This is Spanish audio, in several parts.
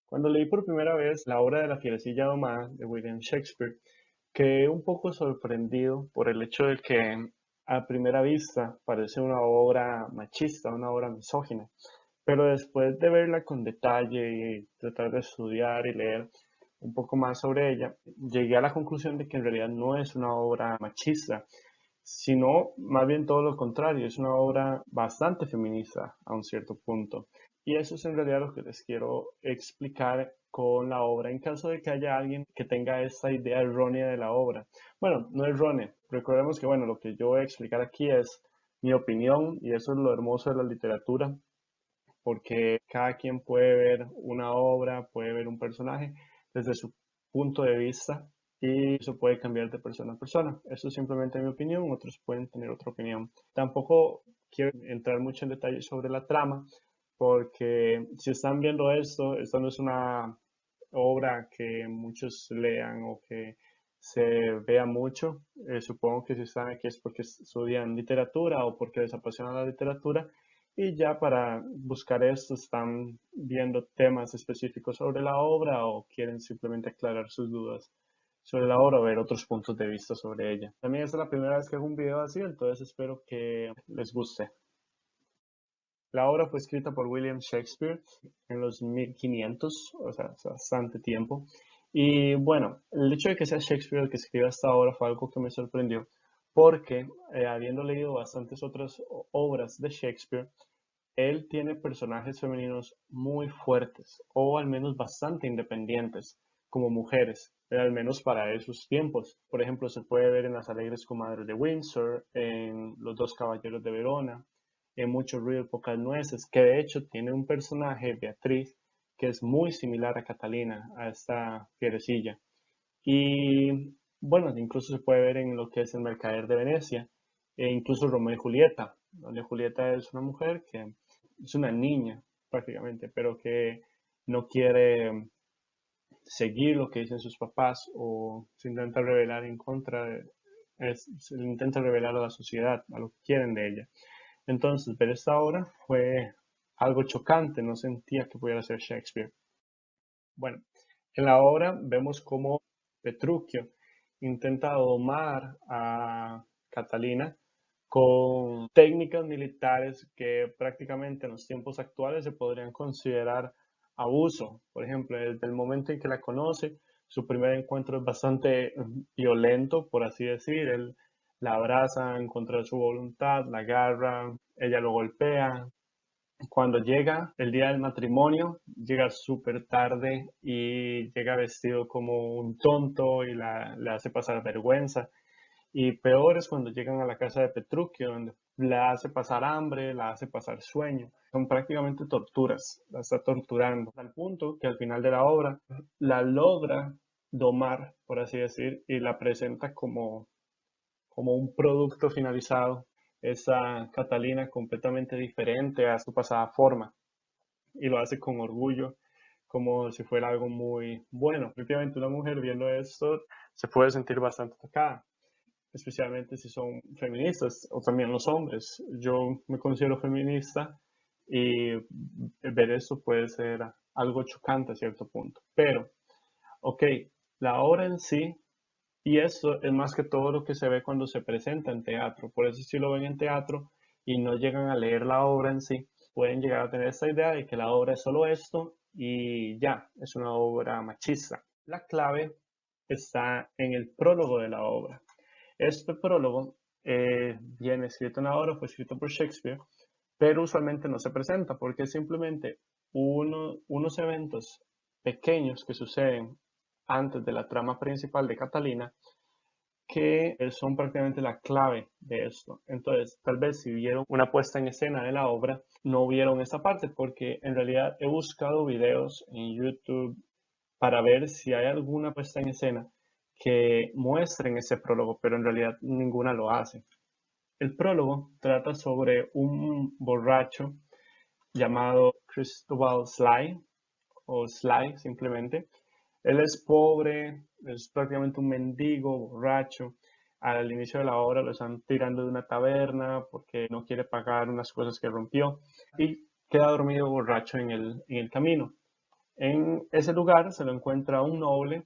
Cuando leí por primera vez la obra de La Fierecilla Domada de William Shakespeare, quedé un poco sorprendido por el hecho de que a primera vista parece una obra machista, una obra misógina, pero después de verla con detalle y tratar de estudiar y leer un poco más sobre ella, llegué a la conclusión de que en realidad no es una obra machista, sino más bien todo lo contrario, es una obra bastante feminista a un cierto punto. Y eso es en realidad lo que les quiero explicar con la obra, en caso de que haya alguien que tenga esta idea errónea de la obra. Bueno, no errónea, recordemos que bueno, lo que yo voy a explicar aquí es mi opinión y eso es lo hermoso de la literatura, porque cada quien puede ver una obra, puede ver un personaje desde su punto de vista y eso puede cambiar de persona a persona. Eso es simplemente mi opinión, otros pueden tener otra opinión. Tampoco quiero entrar mucho en detalle sobre la trama, porque si están viendo esto no es una obra que muchos lean o que se vea mucho. Supongo que si están aquí es porque estudian literatura o porque les apasiona la literatura y ya para buscar esto están viendo temas específicos sobre la obra o quieren simplemente aclarar sus dudas sobre la obra o ver otros puntos de vista sobre ella. También esta es la primera vez que hago un video así, entonces espero que les guste. La obra fue escrita por William Shakespeare en los 1500, o sea, hace bastante tiempo. Y bueno, el hecho de que sea Shakespeare el que escriba esta obra fue algo que me sorprendió, porque habiendo leído bastantes otras obras de Shakespeare, él tiene personajes femeninos muy fuertes, o al menos bastante independientes, como mujeres, al menos para esos tiempos. Por ejemplo, se puede ver en Las Alegres Comadres de Windsor, en Los Dos Caballeros de Verona, en Mucho Ruido y Pocas Nueces, que de hecho tiene un personaje, Beatriz, que es muy similar a Catalina, a esta fierecilla. Y bueno, incluso se puede ver en lo que es El Mercader de Venecia, e incluso Romeo y Julieta, donde Julieta es una mujer que es una niña prácticamente, pero que no quiere seguir lo que dicen sus papás o se intenta rebelar en contra se intenta revelar a la sociedad, a lo que quieren de ella. Entonces, ver esta obra fue algo chocante, no sentía que pudiera ser Shakespeare. Bueno, en la obra vemos cómo Petruchio intenta domar a Catalina con técnicas militares que prácticamente en los tiempos actuales se podrían considerar abuso. Por ejemplo, desde el momento en que la conoce, su primer encuentro es bastante violento, por así decir. Él la abraza en contra de su voluntad, la agarra, ella lo golpea, cuando llega el día del matrimonio, llega súper tarde y llega vestido como un tonto y le hace pasar vergüenza. Y peor es cuando llegan a la casa de Petruchio, donde la hace pasar hambre, la hace pasar sueño. Son prácticamente torturas, la está torturando. Al punto que al final de la obra la logra domar, por así decir, y la presenta como un producto finalizado, esa Catalina completamente diferente a su pasada forma y lo hace con orgullo, como si fuera algo muy bueno. Obviamente una mujer viendo esto se puede sentir bastante tocada, especialmente si son feministas o también los hombres. Yo me considero feminista y ver esto puede ser algo chocante a cierto punto. Pero, ok, la obra en sí y eso es más que todo lo que se ve cuando se presenta en teatro. Por eso si lo ven en teatro y no llegan a leer la obra en sí, pueden llegar a tener esta idea de que la obra es solo esto y ya, es una obra machista. La clave está en el prólogo de la obra. Este prólogo viene escrito en la obra, fue escrito por Shakespeare, pero usualmente no se presenta porque es simplemente unos eventos pequeños que suceden antes de la trama principal de Catalina que son prácticamente la clave de esto. Entonces, tal vez si vieron una puesta en escena de la obra, no vieron esa parte porque en realidad he buscado videos en YouTube para ver si hay alguna puesta en escena que muestren ese prólogo, pero en realidad ninguna lo hace. El prólogo trata sobre un borracho llamado Christobal Sly, o Sly simplemente. Él es pobre, es prácticamente un mendigo, borracho. Al inicio de la obra lo están tirando de una taberna porque no quiere pagar unas cosas que rompió y queda dormido borracho en el camino. En ese lugar se lo encuentra un noble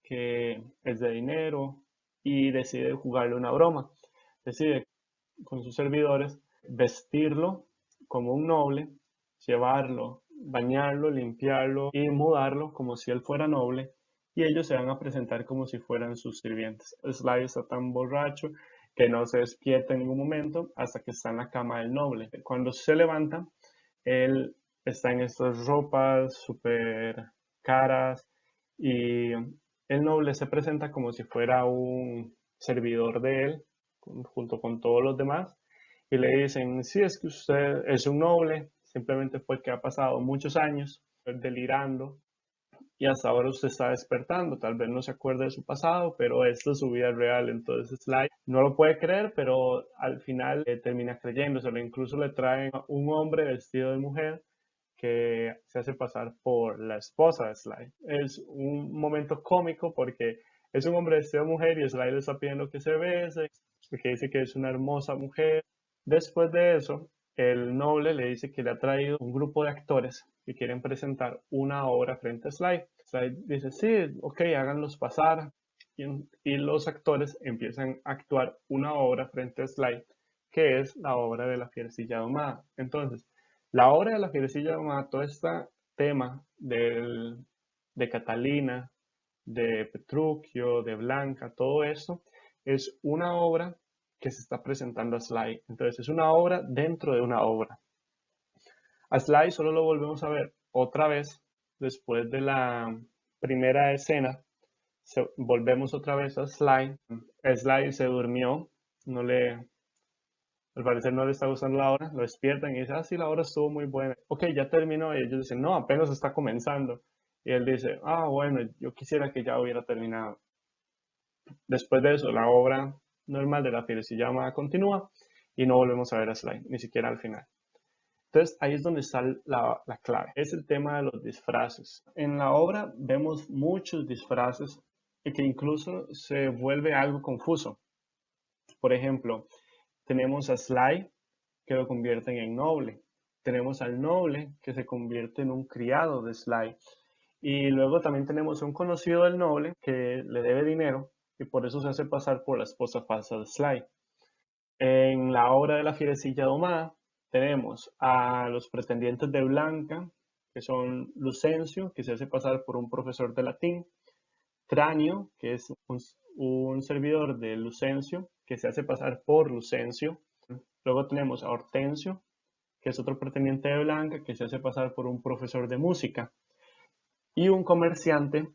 que es de dinero y decide jugarle una broma. Decide con sus servidores vestirlo como un noble, llevarlo, bañarlo, limpiarlo y mudarlo como si él fuera noble, y ellos se van a presentar como si fueran sus sirvientes. Sly está tan borracho que no se despierta en ningún momento hasta que está en la cama del noble. Cuando se levanta, él está en estas ropas súper caras y el noble se presenta como si fuera un servidor de él, junto con todos los demás, y le dicen, sí, es que usted es un noble, simplemente fue que ha pasado muchos años delirando y hasta ahora usted está despertando, tal vez no se acuerde de su pasado, pero esto es su vida real. Entonces Sly no lo puede creer, pero al final termina creyéndoselo. Incluso le traen a un hombre vestido de mujer que se hace pasar por la esposa de Sly. Es un momento cómico porque es un hombre vestido de mujer y Sly le está pidiendo que se bese, porque dice que es una hermosa mujer. Después de eso, el noble le dice que le ha traído un grupo de actores que quieren presentar una obra frente a Sly. Sly dice, sí, ok, háganlos pasar. Y los actores empiezan a actuar una obra frente a Sly, que es la obra de la Fierecilla Domada. Entonces, la obra de la Fierecilla Domada, todo este tema de Catalina, de Petruchio, de Blanca, todo esto, es una obra que se está presentando a Sly. Entonces, es una obra dentro de una obra. A Sly solo lo volvemos a ver otra vez después de la primera escena. Volvemos otra vez a Sly. Sly se durmió, no le, al parecer no le está gustando la hora, lo despiertan y dice, ah, sí, la hora estuvo muy buena. Ok, ya terminó. Y ellos dicen, no, apenas está comenzando. Y él dice, ah, bueno, yo quisiera que ya hubiera terminado. Después de eso, la obra normal de la Fierecilla continúa y no volvemos a ver a Sly, ni siquiera al final. Entonces, ahí es donde está la clave. Es el tema de los disfraces. En la obra vemos muchos disfraces y que incluso se vuelve algo confuso. Por ejemplo, tenemos a Sly que lo convierten en noble. Tenemos al noble que se convierte en un criado de Sly. Y luego también tenemos a un conocido del noble que le debe dinero y por eso se hace pasar por la esposa falsa de Sly. En la obra de la Fierecilla Domada tenemos a los pretendientes de Blanca, que son Lucencio, que se hace pasar por un profesor de latín, Tranio, que es un servidor de Lucencio, que se hace pasar por Lucencio. Luego tenemos a Hortensio, que es otro pretendiente de Blanca, que se hace pasar por un profesor de música. Y un comerciante,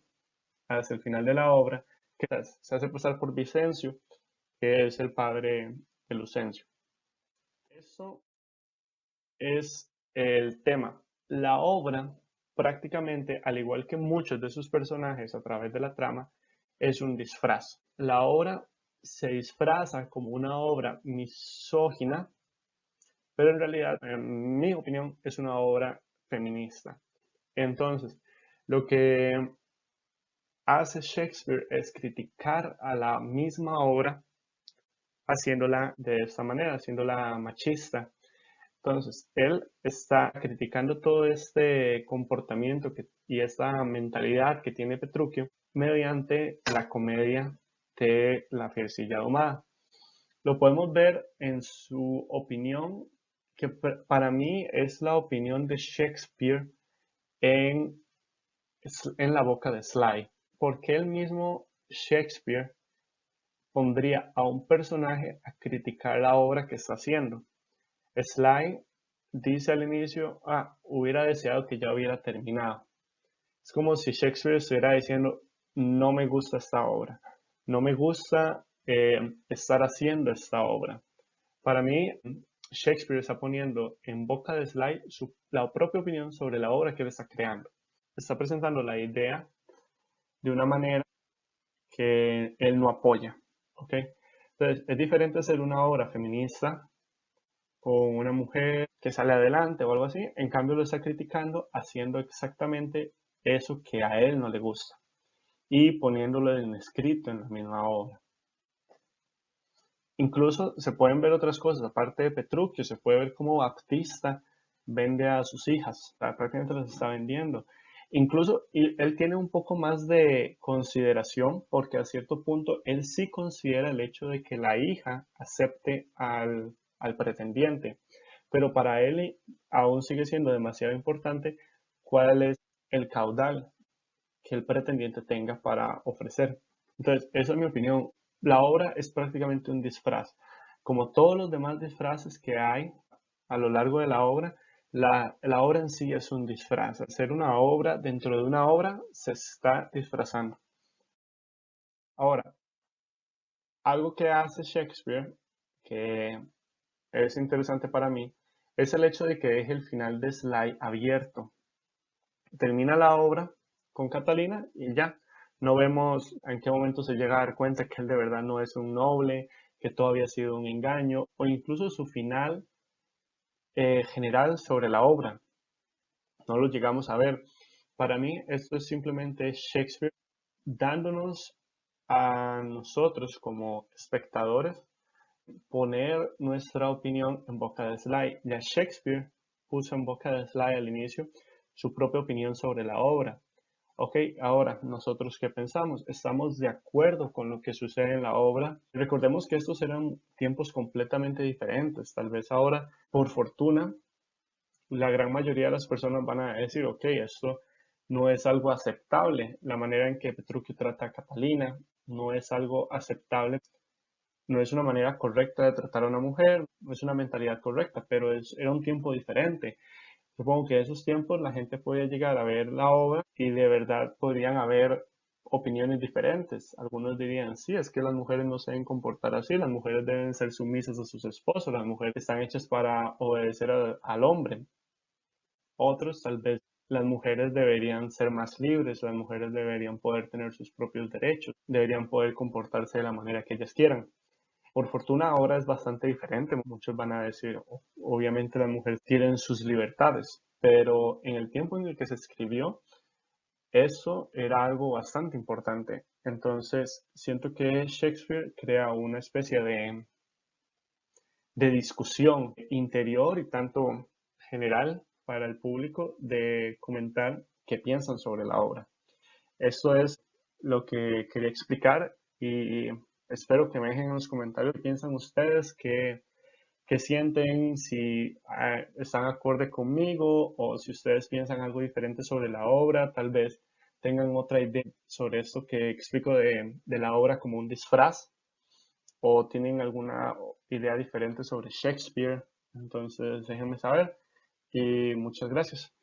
hacia el final de la obra, que se hace pasar por Vicencio, que es el padre de Lucencio. Eso es el tema. La obra, prácticamente, al igual que muchos de sus personajes a través de la trama, es un disfraz. La obra se disfraza como una obra misógina, pero en realidad, en mi opinión, es una obra feminista. Entonces, lo que hace Shakespeare es criticar a la misma obra haciéndola de esta manera, haciéndola machista. Entonces, él está criticando todo este comportamiento y esta mentalidad que tiene Petruchio mediante la comedia de La Fiercilla Domada. Lo podemos ver en su opinión, que para mí es la opinión de Shakespeare en, en la boca de Sly, porque él mismo, Shakespeare, pondría a un personaje a criticar la obra que está haciendo. Sly dice al inicio, ah, hubiera deseado que ya hubiera terminado. Es como si Shakespeare estuviera diciendo, no me gusta esta obra, no me gusta estar haciendo esta obra. Para mí, Shakespeare está poniendo en boca de Sly la propia opinión sobre la obra que él está creando. Está presentando la idea de una manera que él no apoya. ¿Ok? Entonces, es diferente hacer una obra feminista con una mujer que sale adelante o algo así, en cambio lo está criticando haciendo exactamente eso que a él no le gusta y poniéndolo en escrito en la misma obra. Incluso se pueden ver otras cosas, aparte de Petruchio, se puede ver cómo Baptista vende a sus hijas, prácticamente las está vendiendo. Incluso él tiene un poco más de consideración porque a cierto punto él sí considera el hecho de que la hija acepte al pretendiente, pero para él aún sigue siendo demasiado importante cuál es el caudal que el pretendiente tenga para ofrecer. Entonces, esa es mi opinión. La obra es prácticamente un disfraz. Como todos los demás disfraces que hay a lo largo de la obra, la obra en sí es un disfraz. Hacer una obra dentro de una obra se está disfrazando. Ahora, algo que hace Shakespeare, que es interesante para mí, es el hecho de que deje el final de Sly abierto. Termina la obra con Catalina y ya. No vemos en qué momento se llega a dar cuenta que él de verdad no es un noble, que todo había sido un engaño, o incluso su final general sobre la obra. No lo llegamos a ver. Para mí, esto es simplemente Shakespeare dándonos a nosotros como espectadores poner nuestra opinión en boca de Sly. Ya Shakespeare puso en boca de Sly al inicio su propia opinión sobre la obra. Ok, ahora, ¿nosotros qué pensamos? ¿Estamos de acuerdo con lo que sucede en la obra? Recordemos que estos eran tiempos completamente diferentes. Tal vez ahora, por fortuna, la gran mayoría de las personas van a decir, ok, esto no es algo aceptable. La manera en que Petruchio trata a Catalina no es algo aceptable, no es una manera correcta de tratar a una mujer, no es una mentalidad correcta, pero era un tiempo diferente. Supongo que en esos tiempos la gente podía llegar a ver la obra y de verdad podrían haber opiniones diferentes. Algunos dirían, sí, es que las mujeres no se deben comportar así, las mujeres deben ser sumisas a sus esposos, las mujeres están hechas para obedecer al hombre. Otros, tal vez, las mujeres deberían ser más libres, las mujeres deberían poder tener sus propios derechos, deberían poder comportarse de la manera que ellas quieran. Por fortuna ahora es bastante diferente. Muchos van a decir, obviamente las mujeres tienen sus libertades, pero en el tiempo en el que se escribió, eso era algo bastante importante. Entonces, siento que Shakespeare crea una especie de discusión interior y tanto general para el público de comentar qué piensan sobre la obra. Esto es lo que quería explicar y espero que me dejen en los comentarios qué piensan ustedes, qué sienten, si están acorde conmigo o si ustedes piensan algo diferente sobre la obra, tal vez tengan otra idea sobre esto que explico de la obra como un disfraz o tienen alguna idea diferente sobre Shakespeare. Entonces déjenme saber y muchas gracias.